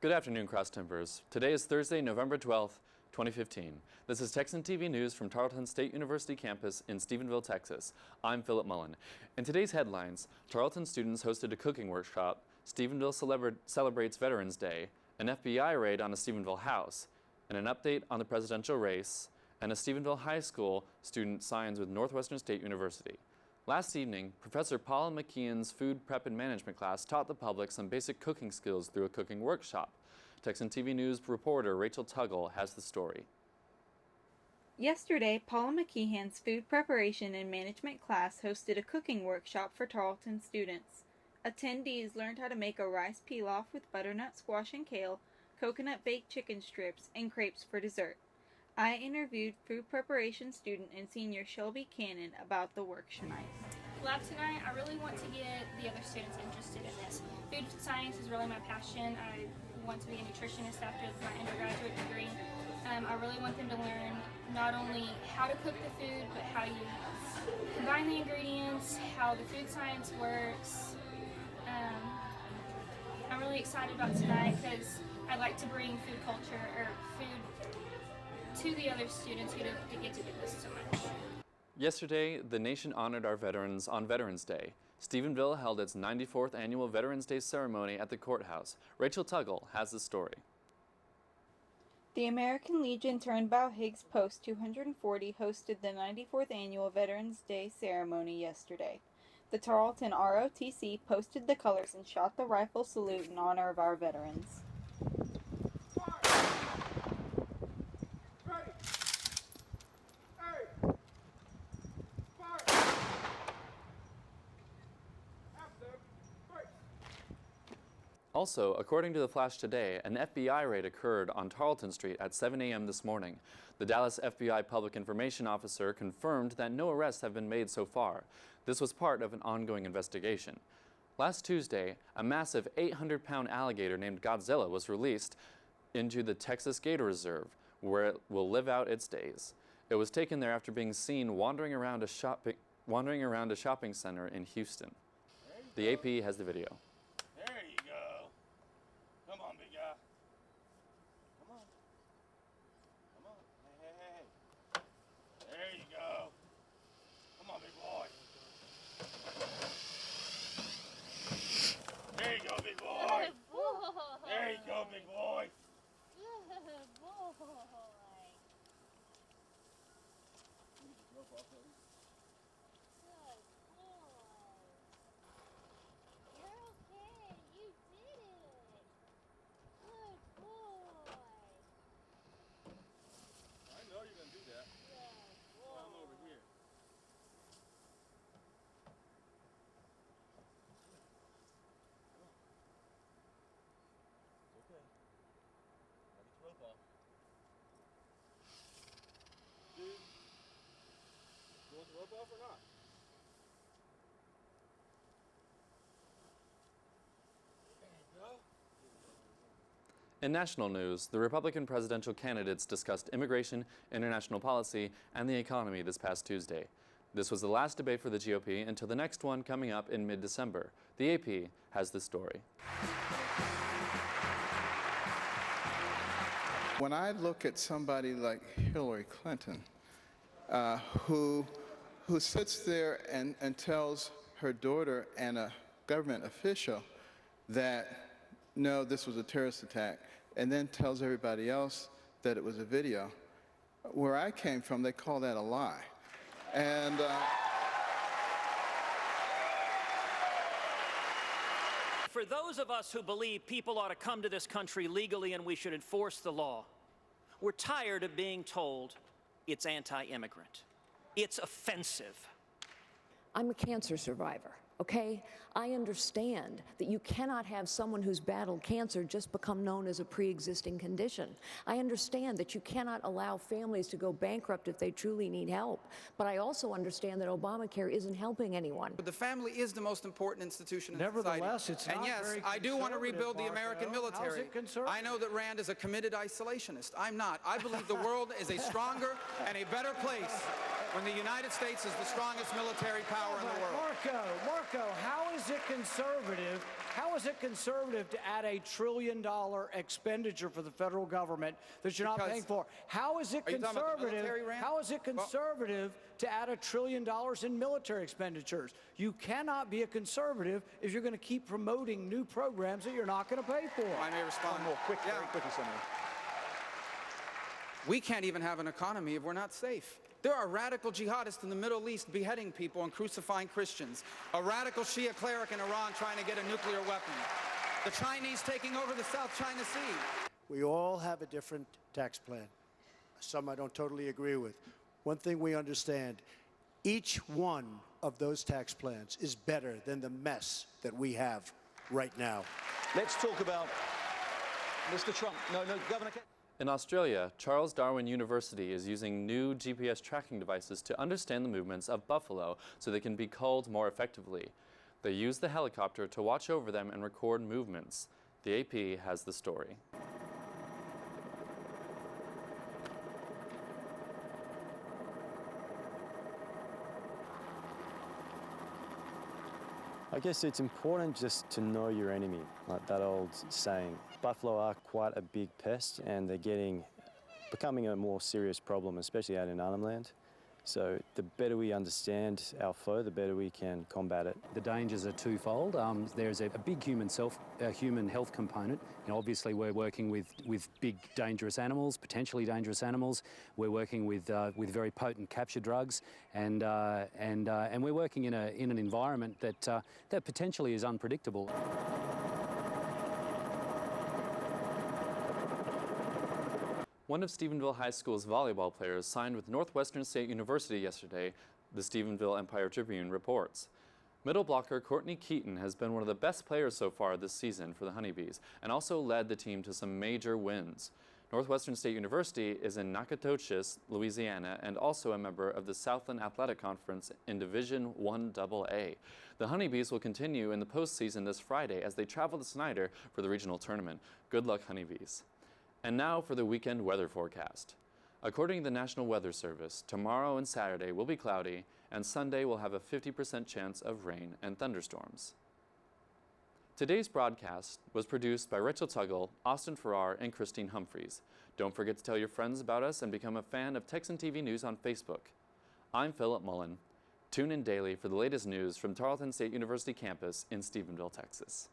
Good afternoon, Cross Timbers. Today is Thursday, November 12th, 2015. This is Texan TV News from Tarleton State University campus in Stephenville, Texas. I'm Phillip Mullen. In today's headlines, Tarleton students hosted a cooking workshop, Stephenville celebrates Veterans Day, an FBI raid on a Stephenville house, and an update on the presidential race, and a Stephenville High School student signs with Northwestern State University. Last evening, Professor Paula McKeon's food prep and management class taught the public some basic cooking skills through a cooking workshop. Texan TV News reporter Rachel Tuggle has the story. Yesterday, Paula McKeon's food preparation and management class hosted a cooking workshop for Tarleton students. Attendees learned how to make a rice pilaf with butternut squash and kale, coconut baked chicken strips, and crepes for dessert. I interviewed food preparation student and senior Shelby Cannon about the workshop. Lab tonight, I really want to get the other students interested in this. Food science is really my passion. I want to be a nutritionist after my undergraduate degree. I really want them to learn not only how to cook the food, but how you combine the ingredients, how the food science works. I'm really excited about tonight because I like to bring food culture or food to the other students who don't get to do this so much. Yesterday, the nation honored our veterans on Veterans Day. Stephenville held its 94th annual Veterans Day ceremony at the courthouse. Rachel Tuggle has the story. The American Legion Turnbow Higgs Post 240 hosted the 94th annual Veterans Day ceremony yesterday. The Tarleton ROTC posted the colors and shot the rifle salute in honor of our veterans. Also, according to the Flash today, an FBI raid occurred on Tarleton Street at 7 a.m. this morning. The Dallas FBI Public Information Officer confirmed that no arrests have been made so far. This was part of an ongoing investigation. Last Tuesday, a massive 800-pound alligator named Godzilla was released into the Texas Gator Reserve, where it will live out its days. It was taken there after being seen wandering around a shopping center in Houston. The AP has the video. Come on, big guy. Come on. Come on. Hey. There you go. Come on, big boy. There you go, big boy. There you go, big boy. Dude, you want the rope off or not? There you go. In national news, the Republican presidential candidates discussed immigration, international policy, and the economy this past Tuesday. This was the last debate for the GOP until the next one coming up in mid-December. The AP has the story. When I look at somebody like Hillary Clinton, who sits there and tells her daughter and a government official that, no, this was a terrorist attack, and then tells everybody else that it was a video, where I came from, they call that a lie. And for those of us who believe people ought to come to this country legally and we should enforce the law, we're tired of being told it's anti-immigrant. It's offensive. I'm a cancer survivor, okay? I understand that you cannot have someone who's battled cancer just become known as a pre-existing condition. I understand that you cannot allow families to go bankrupt if they truly need help. But I also understand that Obamacare isn't helping anyone. The family is the most important institution in Nevertheless, society. it's not and yes, very I do want to rebuild the Marco. American How's military. it conservative? I know that Rand is a committed isolationist. I'm not. I believe the world is a stronger and a better place when the United States is the strongest military power in the world. Marco. Marco, how is it conservative? How is it conservative to add $1 trillion expenditure for the federal government that you're not paying for? How is it conservative? How is it conservative to add $1 trillion in military expenditures? You cannot be a conservative if you're going to keep promoting new programs that you're not going to pay for. I may respond more quickly. Very quickly, Senator. We can't even have an economy if we're not safe. There are radical jihadists in the Middle East beheading people and crucifying Christians. A radical Shia cleric in Iran trying to get a nuclear weapon. The Chinese taking over the South China Sea. We all have a different tax plan. Some I don't totally agree with. One thing we understand, each one of those tax plans is better than the mess that we have right now. Let's talk about Mr. Trump. No, Governor. In Australia, Charles Darwin University is using new GPS tracking devices to understand the movements of buffalo so they can be culled more effectively. They use the helicopter to watch over them and record movements. The AP has the story. I guess it's important just to know your enemy, like that old saying. Buffalo are quite a big pest and they're becoming a more serious problem, especially out in Arnhem Land. So the better we understand our foe, the better we can combat it. The dangers are twofold. There's a big human health component. You know, obviously we're working with big dangerous animals, potentially dangerous animals. We're working with very potent capture drugs, and we're working in an environment that potentially is unpredictable. One of Stephenville High School's volleyball players signed with Northwestern State University yesterday, the Stephenville Empire-Tribune reports. Middle blocker Courtney Keaton has been one of the best players so far this season for the Honeybees and also led the team to some major wins. Northwestern State University is in Nacogdoches, Louisiana, and also a member of the Southland Athletic Conference in Division I AA. The Honeybees will continue in the postseason this Friday as they travel to Snyder for the regional tournament. Good luck, Honeybees. And now for the weekend weather forecast. According to the National Weather Service, tomorrow and Saturday will be cloudy, and Sunday will have a 50% chance of rain and thunderstorms. Today's broadcast was produced by Rachel Tuggle, Austin Farrar, and Christine Humphreys. Don't forget to tell your friends about us and become a fan of Texan TV News on Facebook. I'm Phillip Mullen. Tune in daily for the latest news from Tarleton State University campus in Stephenville, Texas.